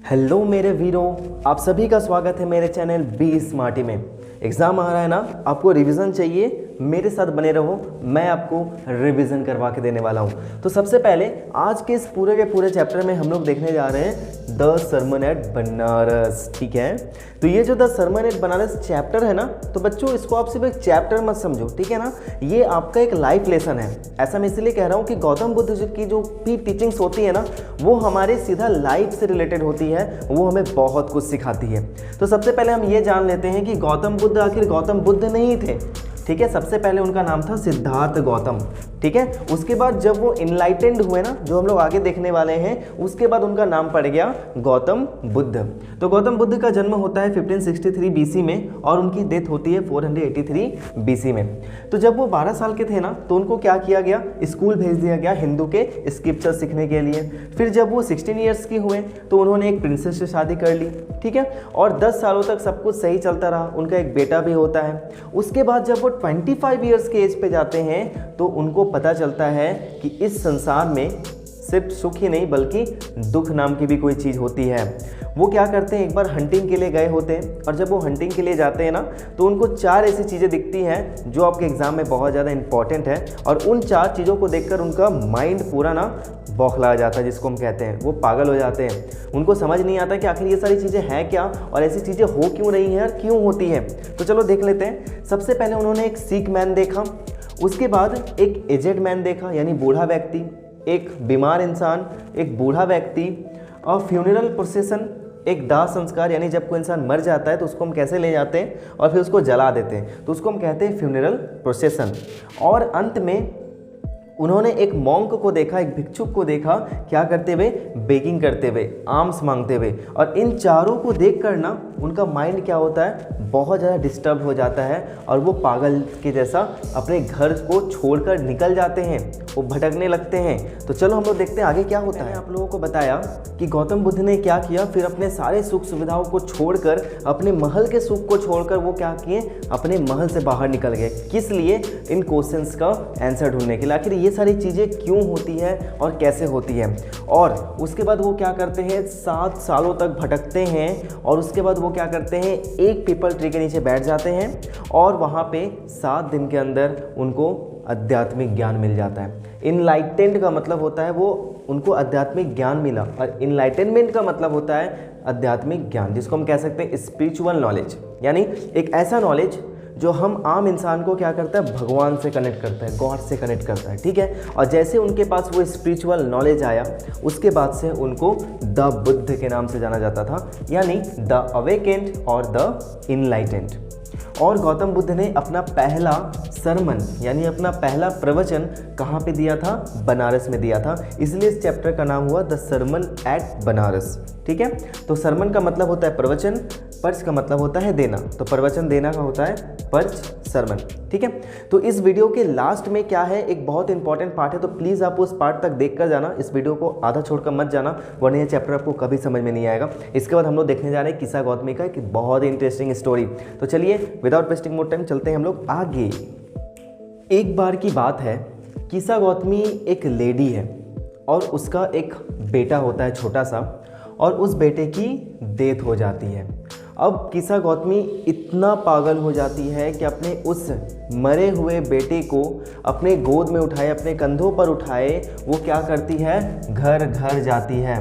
Hello मेरे वीरों, आप सभी का स्वागत है मेरे चैनल बी स्मार्टी में। एग्ज़ाम आ रहा है ना, आपको रिवीजन चाहिए, मेरे साथ बने रहो, मैं आपको रिवीजन करवा के देने वाला हूँ। तो सबसे पहले आज के इस पूरे के पूरे चैप्टर में हम लोग देखने जा रहे हैं द सरमन एट बनारस। ठीक है, तो ये जो the sermon at Banaras chapter है ना, तो बच्चों इसको आप सिर्फ एक चैप्टर मत समझो, ठीक है ना, ये आपका एक लाइफ लेसन है। ऐसा मैं इसलिए कह रहा हूँ कि गौतम बुद्ध जी की जो भी टीचिंग्स होती है ना, वो हमारे सीधा लाइफ से रिलेटेड होती है, वो हमें बहुत कुछ सिखाती है। तो सबसे पहले हम ये जान लेते हैं कि गौतम बुद्ध आखिर गौतम बुद्ध नहीं थे। ठीक है, सबसे पहले उनका नाम था सिद्धार्थ गौतम। ठीक है, उसके बाद जब वो इनलाइटेंड हुए ना, जो हम लोग आगे देखने वाले हैं, उसके बाद उनका नाम पड़ गया गौतम बुद्ध। तो गौतम बुद्ध का जन्म होता है 1563 बीसी में और उनकी डेथ होती है 483 बीसी में। तो जब वो 12 साल के थे ना, तो उनको क्या किया गया, स्कूल भेज दिया गया हिंदू के स्क्रिप्चर सीखने के लिए। फिर जब वो 16 ईयर्स की हुए तो उन्होंने एक प्रिंसेस से शादी कर ली। ठीक है, और 10 सालों तक सब कुछ सही चलता रहा, उनका एक बेटा भी होता है। उसके बाद जब वो 25 ईयर्स के एज पे जाते हैं तो उनको पता चलता है कि इस संसार में सिर्फ सुख ही नहीं बल्कि दुख नाम की भी कोई चीज़ होती है। वो क्या करते हैं, एक बार हंटिंग के लिए गए होते हैं और जब वो हंटिंग के लिए जाते हैं ना, तो उनको 4 ऐसी चीज़ें दिखती हैं जो आपके एग्ज़ाम में बहुत ज़्यादा इंपॉर्टेंट है। और उन 4 चीज़ों को देखकर उनका माइंड पूरा ना बौखला जाता है, जिसको हम कहते हैं, वो पागल हो जाते हैं। उनको समझ नहीं आता कि आखिर ये सारी चीज़ें हैं क्या और ऐसी चीज़ें हो क्यों रही हैं और क्यों होती हैं। तो चलो देख लेते हैं। सबसे पहले उन्होंने एक सिक मैन देखा, उसके बाद एक एजेड मैन देखा यानी बूढ़ा व्यक्ति, एक बीमार इंसान, एक बूढ़ा व्यक्ति, और फ्यूनरल प्रोसेसन, एक दाह संस्कार, यानी जब कोई इंसान मर जाता है तो उसको हम कैसे ले जाते हैं और फिर उसको जला देते हैं, तो उसको हम कहते हैं फ्यूनरल प्रोसेसन। और अंत में उन्होंने एक मॉन्क को देखा, एक भिक्षुक को देखा, क्या करते हुए, बेगिंग करते हुए, आर्म्स मांगते हुए। और इन चारों को देखकर ना उनका माइंड क्या होता है, बहुत ज़्यादा डिस्टर्ब हो जाता है और वो पागल के जैसा अपने घर को छोड़कर निकल जाते हैं, वो भटकने लगते हैं। तो चलो हम लोग देखते हैं आगे क्या होता है। आप लोगों को बताया कि गौतम बुद्ध ने क्या किया, फिर अपने सारे सुख सुविधाओं को छोड़कर, अपने महल के सुख को छोड़कर वो क्या किए, अपने महल से बाहर निकल गए। किस लिए, इन क्वेश्चंस का आंसर ढूंढने के लिए, आखिर ये सारी चीज़ें क्यों होती है और कैसे होती है। और उसके बाद वो क्या करते हैं, 7 सालों तक भटकते हैं और उसके बाद वो क्या करते हैं, एक पीपल ट्री के नीचे बैठ जाते हैं और वहाँ पे 7 दिन के अंदर उनको आध्यात्मिक ज्ञान मिल जाता है। इनलाइटेंड का मतलब होता है वो उनको आध्यात्मिक ज्ञान मिला, और इनलाइटेनमेंट का मतलब होता है आध्यात्मिक ज्ञान, जिसको हम कह सकते हैं स्पिरिचुअल नॉलेज, यानी एक ऐसा नॉलेज जो हम आम इंसान को क्या करता है, भगवान से कनेक्ट करता है, गॉड से कनेक्ट करता है। ठीक है, और जैसे उनके पास वो स्पिरिचुअल नॉलेज आया, उसके बाद से उनको द बुद्ध के नाम से जाना जाता था, यानी द अवेकेंड और द इनलाइटेंड। और गौतम बुद्ध ने अपना पहला सरमन यानी अपना पहला प्रवचन कहाँ पे दिया था, बनारस में दिया था, इसलिए इस चैप्टर का नाम हुआ द सरमन एट बनारस। ठीक है, तो सरमन का मतलब होता है प्रवचन, पर्च का मतलब होता है देना, तो प्रवचन देना का होता है पर्च, सरमन। ठीक है, तो इस वीडियो के लास्ट में क्या है, एक बहुत इंपॉर्टेंट पार्ट है, तो प्लीज़ आप उस पार्ट तक देख कर जाना, इस वीडियो को आधा छोड़कर मत जाना, वरना ये चैप्टर आपको कभी समझ में नहीं आएगा। इसके बाद हम लोग देखने जा रहे हैं किस्सा गौतमी का, कि बहुत ही इंटरेस्टिंग स्टोरी। तो चलिए विदाउट वेस्टिंग मोर टाइम चलते हैं हम लोग आगे। एक बार की बात है, किस्सा गौतमी एक लेडी है और उसका एक बेटा होता है छोटा सा, और उस बेटे की डेथ हो जाती है। अब किस्सा गौतमी इतना पागल हो जाती है कि अपने उस मरे हुए बेटे को अपने गोद में उठाए, अपने कंधों पर उठाए, वो क्या करती है, घर घर जाती है,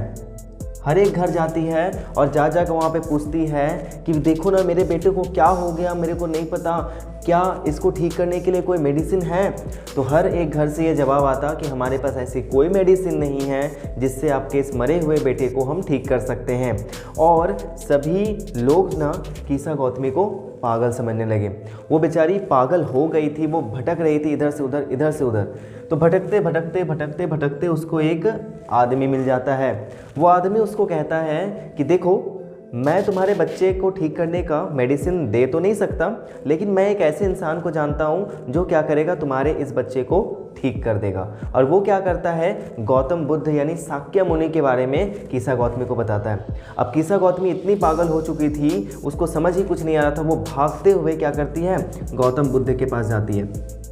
हर एक घर जाती है और जा कर वहाँ पे पूछती है कि देखो ना मेरे बेटे को क्या हो गया, मेरे को नहीं पता, क्या इसको ठीक करने के लिए कोई मेडिसिन है। तो हर एक घर से ये जवाब आता कि हमारे पास ऐसी कोई मेडिसिन नहीं है जिससे आपके इस मरे हुए बेटे को हम ठीक कर सकते हैं। और सभी लोग ना किस्सा गौतमी को पागल समझने लगे। वो बेचारी पागल हो गई थी, वो भटक रही थी इधर से उधर, इधर से उधर। तो भटकते भटकते भटकते भटकते उसको एक आदमी मिल जाता है। वो आदमी उसको कहता है कि देखो, मैं तुम्हारे बच्चे को ठीक करने का मेडिसिन दे तो नहीं सकता, लेकिन मैं एक ऐसे इंसान को जानता हूँ जो क्या करेगा, तुम्हारे इस बच्चे को ठीक कर देगा। और वो क्या करता है, गौतम बुद्ध यानी शाक्य मुनि के बारे में किस्सा गौतमी को बताता है। अब किस्सा गौतमी इतनी पागल हो चुकी थी, उसको समझ ही कुछ नहीं आ रहा था। वो भागते हुए क्या करती है, गौतम बुद्ध के पास जाती है।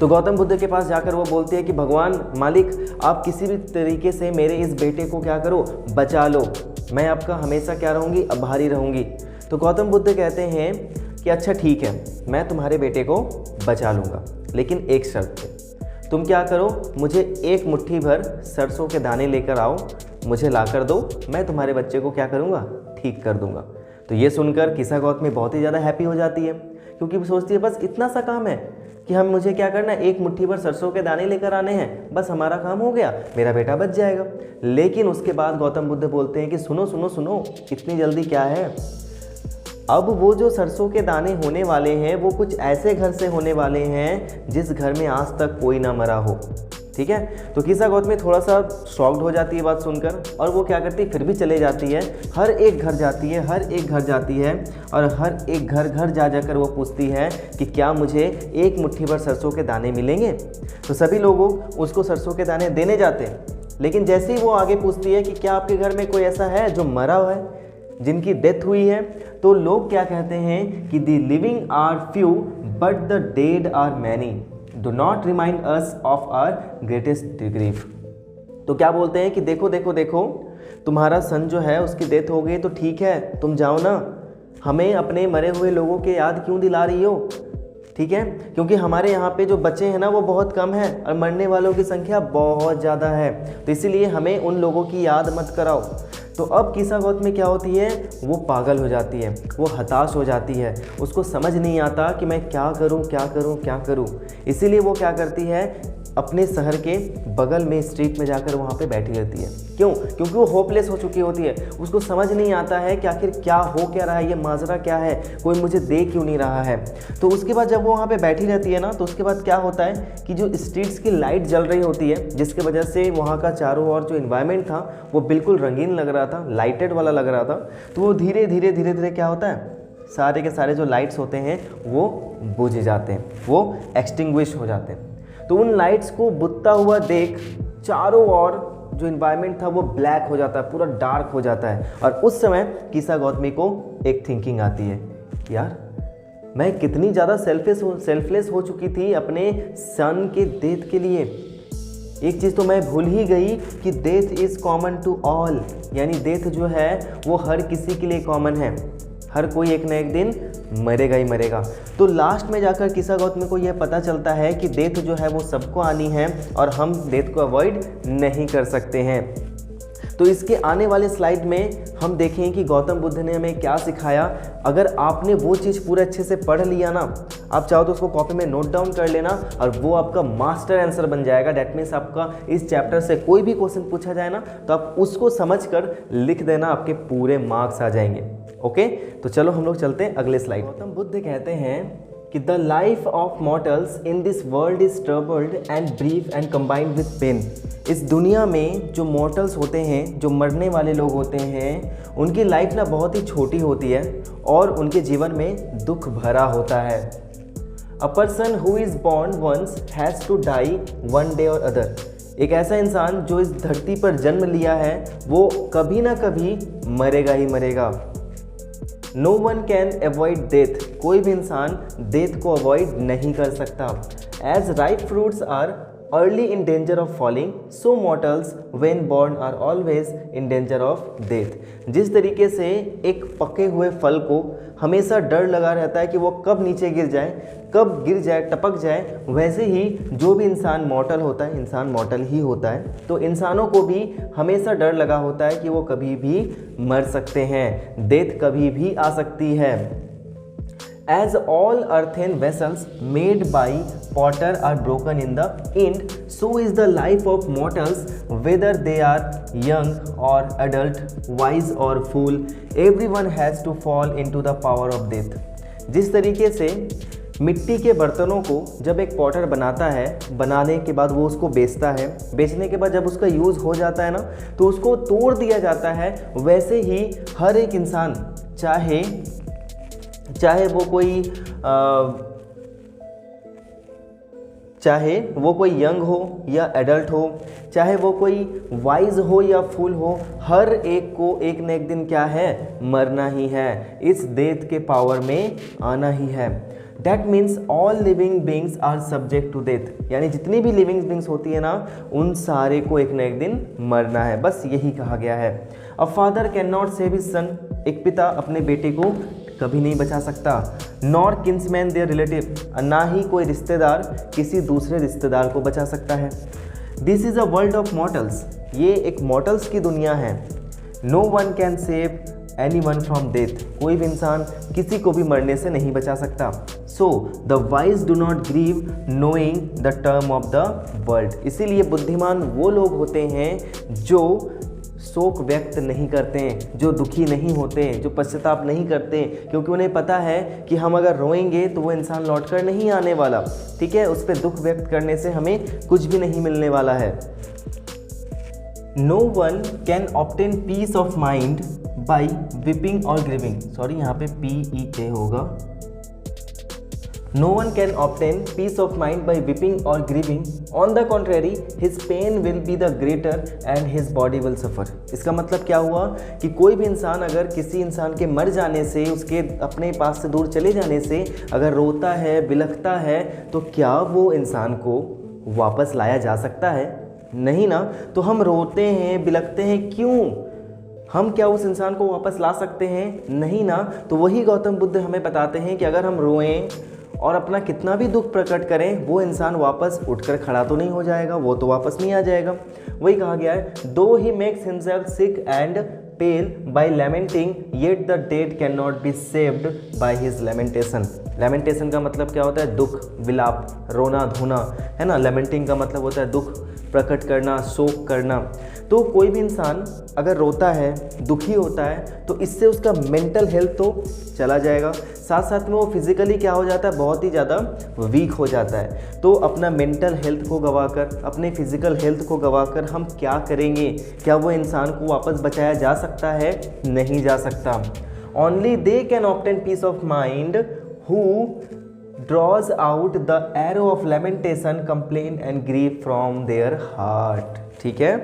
तो गौतम बुद्ध के पास जाकर वो बोलती है कि भगवान मालिक, आप किसी भी तरीके से मेरे इस बेटे को क्या करो, बचा लो। मैं आपका हमेशा क्या रहूँगी, आभारी रहूँगी। तो गौतम बुद्ध कहते हैं कि अच्छा ठीक है, मैं तुम्हारे बेटे को बचा लूँगा, लेकिन एक शर्त पे। तुम क्या करो, मुझे एक मुट्ठी भर सरसों के दाने लेकर आओ, मुझे ला कर दो, मैं तुम्हारे बच्चे को क्या करूँगा, ठीक कर दूँगा। तो ये सुनकर किसा गौतमी बहुत ही ज़्यादा हैप्पी हो जाती है, क्योंकि वो सोचती है बस इतना सा काम है कि मुझे क्या करना है, एक मुट्ठी भर सरसों के दाने लेकर आने हैं, बस हमारा काम हो गया, मेरा बेटा बच जाएगा। लेकिन उसके बाद गौतम बुद्ध बोलते हैं कि सुनो सुनो सुनो, इतनी जल्दी क्या है, अब वो जो सरसों के दाने होने वाले हैं वो कुछ ऐसे घर से होने वाले हैं जिस घर में आज तक कोई ना मरा हो। ठीक है, तो किसा गौतमी थोड़ा सा शॉक्ड हो जाती है बात सुनकर, और वो क्या करती है, फिर भी चले जाती है, हर एक घर जाती है, हर एक घर जाती है, और हर एक घर घर जा जाकर वो पूछती है कि क्या मुझे एक मुट्ठी भर सरसों के दाने मिलेंगे। तो सभी लोग उसको सरसों के दाने देने जाते हैं, लेकिन जैसे ही वो आगे पूछती है कि क्या आपके घर में कोई ऐसा है जो मरा हुआ है, जिनकी डेथ हुई है, तो लोग क्या कहते हैं कि the living are few but the dead are many, do not remind us of our greatest grief. तो क्या बोलते हैं कि देखो देखो देखो, तुम्हारा सन जो है उसकी डेथ हो गई तो ठीक है, तुम जाओ ना, हमें अपने मरे हुए लोगों के याद क्यों दिला रही हो। ठीक है, क्योंकि हमारे यहाँ पे जो बच्चे हैं ना वो बहुत कम है और मरने वालों की संख्या बहुत ज़्यादा है, तो इसीलिए हमें उन लोगों की याद मत कराओ। तो अब किसा गौतमी क्या होती है, वो पागल हो जाती है, वो हताश हो जाती है, उसको समझ नहीं आता कि मैं क्या करूं क्या करूं क्या करूं। इसीलिए वो क्या करती है, अपने शहर के बगल में स्ट्रीट में जाकर वहाँ पे बैठी रहती है। क्यों? क्योंकि वो होपलेस हो चुकी होती है, उसको समझ नहीं आता है कि आखिर क्या हो क्या रहा है, ये माजरा क्या है, कोई मुझे देख क्यों नहीं रहा है। तो उसके बाद जब वो वहाँ पे बैठी रहती है ना, तो उसके बाद क्या होता है कि जो स्ट्रीट्स की लाइट जल रही होती है, जिसकी वजह से वहाँ का चारों ओर जो इन्वायरमेंट था वो बिल्कुल रंगीन लग रहा था, लाइटेड वाला लग रहा था। तो वो धीरे धीरे धीरे धीरे क्या होता है, सारे के सारे जो लाइट्स होते हैं वो बुझ जाते हैं, वो एक्सटिंग्विश हो जाते हैं। तो उन लाइट्स को बुझता हुआ देख चारों ओर जो इन्वायरमेंट था वो ब्लैक हो जाता है, पूरा डार्क हो जाता है। और उस समय किसा गौतमी को एक थिंकिंग आती है, यार मैं कितनी ज़्यादा सेल्फलेस हो चुकी थी अपने सन के डेथ के लिए। एक चीज़ तो मैं भूल ही गई कि death is common to all, यानी डेथ जो है वो हर किसी के लिए कॉमन है, हर कोई एक न एक दिन मरेगा ही मरेगा। तो लास्ट में जाकर किसा गौतमी को यह पता चलता है कि डेथ जो है वो सबको आनी है और हम डेथ को अवॉइड नहीं कर सकते हैं। तो इसके आने वाले स्लाइड में हम देखें कि गौतम बुद्ध ने हमें क्या सिखाया। अगर आपने वो चीज़ पूरे अच्छे से पढ़ लिया ना, आप चाहो तो उसको कॉपी में नोट डाउन कर लेना और वो आपका मास्टर आंसर बन जाएगा। डैट मीन्स आपका इस चैप्टर से कोई भी क्वेश्चन पूछा जाए ना, तो आप उसको समझकर लिख देना, आपके पूरे मार्क्स आ जाएंगे। ओके, तो चलो हम लोग चलते हैं अगले स्लाइड। गौतम बुद्ध कहते हैं कि the life of mortals in this world is troubled and brief and combined with pain. इस दुनिया में जो मॉर्टल्स होते हैं, जो मरने वाले लोग होते हैं, उनकी लाइफ ना बहुत ही छोटी होती है और उनके जीवन में दुख भरा होता है। A person who is born once has to die one day or other. एक ऐसा इंसान जो इस धरती पर जन्म लिया है वो कभी ना कभी मरेगा ही मरेगा। No one can avoid death, कोई भी इंसान डेथ को अवॉइड नहीं कर सकता। As ripe fruits are early in danger of falling, so mortals when born are always in danger of death. जिस तरीके से एक पके हुए फल को हमेशा डर लगा रहता है कि वो कब नीचे गिर जाए, कब गिर जाए, टपक जाए, वैसे ही जो भी इंसान मॉर्टल होता है, इंसान मॉर्टल ही होता है। तो इंसानों को भी हमेशा डर लगा होता है कि वो कभी भी मर सकते हैं, डेथ कभी भी आ सकती है। As all earthen vessels made by potter are broken in the end, so is the life of mortals, whether they are young or adult, wise or fool, everyone has to fall into the power of death. जिस तरीके से मिट्टी के बर्तनों को जब एक Potter बनाता है, बनाने के बाद वो उसको बेचता है, बेचने के बाद जब उसका यूज़ हो जाता है ना, तो उसको तोड़ दिया जाता है, वैसे ही हर एक इंसान, चाहे वो कोई यंग हो या एडल्ट हो, चाहे वो कोई वाइज हो या फूल हो, हर एक को एक न एक दिन क्या है, मरना ही है, इस डेथ के पावर में आना ही है। That means all living beings are subject to death, यानी जितनी भी लिविंग बींग्स होती है ना उन सारे को एक न एक दिन मरना है, बस यही कहा गया है। A father can not save his son, एक पिता अपने बेटे को कभी नहीं बचा सकता। नॉर किन्समैन देयर रिलेटिव, ना ही कोई रिश्तेदार किसी दूसरे रिश्तेदार को बचा सकता है। This is a world of mortals, ये एक मॉर्टल्स की दुनिया है। No one can save anyone from death, कोई भी इंसान किसी को भी मरने से नहीं बचा सकता। So the wise do not grieve knowing the term of the world, इसीलिए बुद्धिमान वो लोग होते हैं जो शोक व्यक्त नहीं करते हैं, जो दुखी नहीं होते हैं, जो पश्चाताप नहीं करते, क्योंकि उन्हें पता है कि हम अगर रोएंगे तो वो इंसान लौटकर नहीं आने वाला। ठीक है, उस पर दुख व्यक्त करने से हमें कुछ भी नहीं मिलने वाला है। No one can obtain peace of mind by weeping और ग्रीविंग, सॉरी यहाँ पे PEA होगा। No one can obtain peace of mind by weeping और grieving, on the contrary his pain will be the greater and his body will suffer. इसका मतलब क्या हुआ कि कोई भी इंसान अगर किसी इंसान के मर जाने से, उसके अपने पास से दूर चले जाने से अगर रोता है, बिलखता है, तो क्या वो इंसान को वापस लाया जा सकता है? नहीं ना। तो हम रोते हैं, बिलखते हैं, क्यों? हम क्या उस इंसान को वापस ला सकते हैं? नहीं ना। तो वही गौतम बुद्ध हमें बताते हैं कि अगर हम रोएं और अपना कितना भी दुख प्रकट करें, वो इंसान वापस उठकर खड़ा तो नहीं हो जाएगा, वो तो वापस नहीं आ जाएगा। वही कहा गया है, though he makes himself sick and pale by lamenting yet the dead can not be saved by his lamentation. Lamentation का मतलब क्या होता है? दुख, विलाप, रोना धोना, है ना। लैमेंटिंग का मतलब होता है दुख प्रकट करना, शोक करना। तो कोई भी इंसान अगर रोता है, दुखी होता है, तो इससे उसका मेंटल हेल्थ तो चला जाएगा, साथ साथ में वो फिजिकली क्या हो जाता है? बहुत ही ज़्यादा वीक हो जाता है। तो अपना मेंटल हेल्थ को गवाकर, अपने फिजिकल हेल्थ को गवाकर हम क्या करेंगे? क्या वो इंसान को वापस बचाया जा सकता है? नहीं जा सकता। Only they can obtain peace of mind who draws out the arrow of lamentation, complaint and grief from their heart। ठीक है,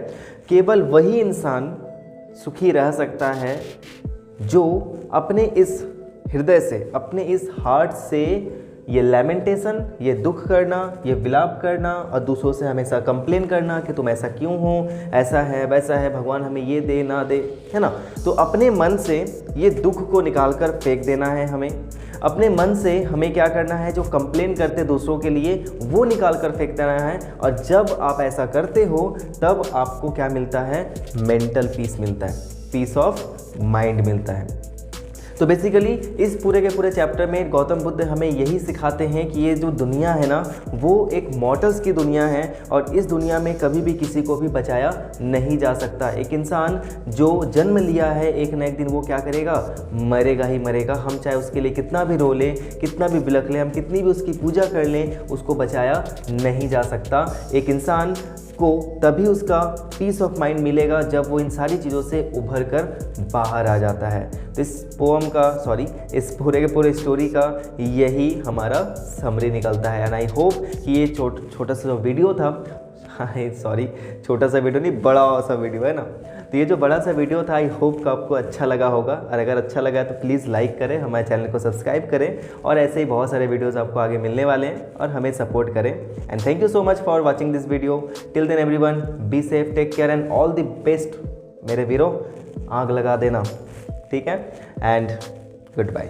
केवल वही इंसान सुखी रह सकता है जो अपने इस हृदय से, अपने इस हार्ट से ये लैमेंटेशन, ये दुख करना, ये विलाप करना और दूसरों से हमेशा कंप्लेन करना कि तुम ऐसा क्यों हो, ऐसा है वैसा है, भगवान हमें ये दे ना दे, है ना। तो अपने मन से ये दुख को निकाल कर फेंक देना है हमें। अपने मन से हमें क्या करना है? जो कंप्लेन करते दूसरों के लिए वो निकाल कर फेंक देना है। और जब आप ऐसा करते हो तब आपको क्या मिलता है? मेंटल पीस मिलता है, पीस ऑफ माइंड मिलता है। तो बेसिकली इस पूरे के पूरे चैप्टर में गौतम बुद्ध हमें यही सिखाते हैं कि ये जो दुनिया है ना, वो एक मॉर्टल्स की दुनिया है और इस दुनिया में कभी भी किसी को भी बचाया नहीं जा सकता। एक इंसान जो जन्म लिया है, एक न एक दिन वो क्या करेगा? मरेगा ही मरेगा। हम चाहे उसके लिए कितना भी रो लें, कितना भी बिलख लें, हम कितनी भी उसकी पूजा कर लें, उसको बचाया नहीं जा सकता। एक इंसान को तभी उसका पीस ऑफ माइंड मिलेगा जब वो इन सारी चीज़ों से उभर कर बाहर आ जाता है। तो इस पोम का, सॉरी, इस पूरे के पूरे स्टोरी का यही हमारा समरी निकलता है। एंड आई होप कि ये छोटा सा जो वीडियो था, सॉरी छोटा सा वीडियो नहीं, बड़ा सा वीडियो है ना, तो ये जो बड़ा सा वीडियो था आई होप कि आपको अच्छा लगा होगा। और अगर अच्छा लगा तो प्लीज़ लाइक करें, हमारे चैनल को सब्सक्राइब करें और ऐसे ही बहुत सारे वीडियोस आपको आगे मिलने वाले हैं और हमें सपोर्ट करें। And thank you so much for watching this video. Till then everyone, be safe, take care and all the best. मेरे वीरों, आग लगा देना, ठीक है, एंड गुड बाय।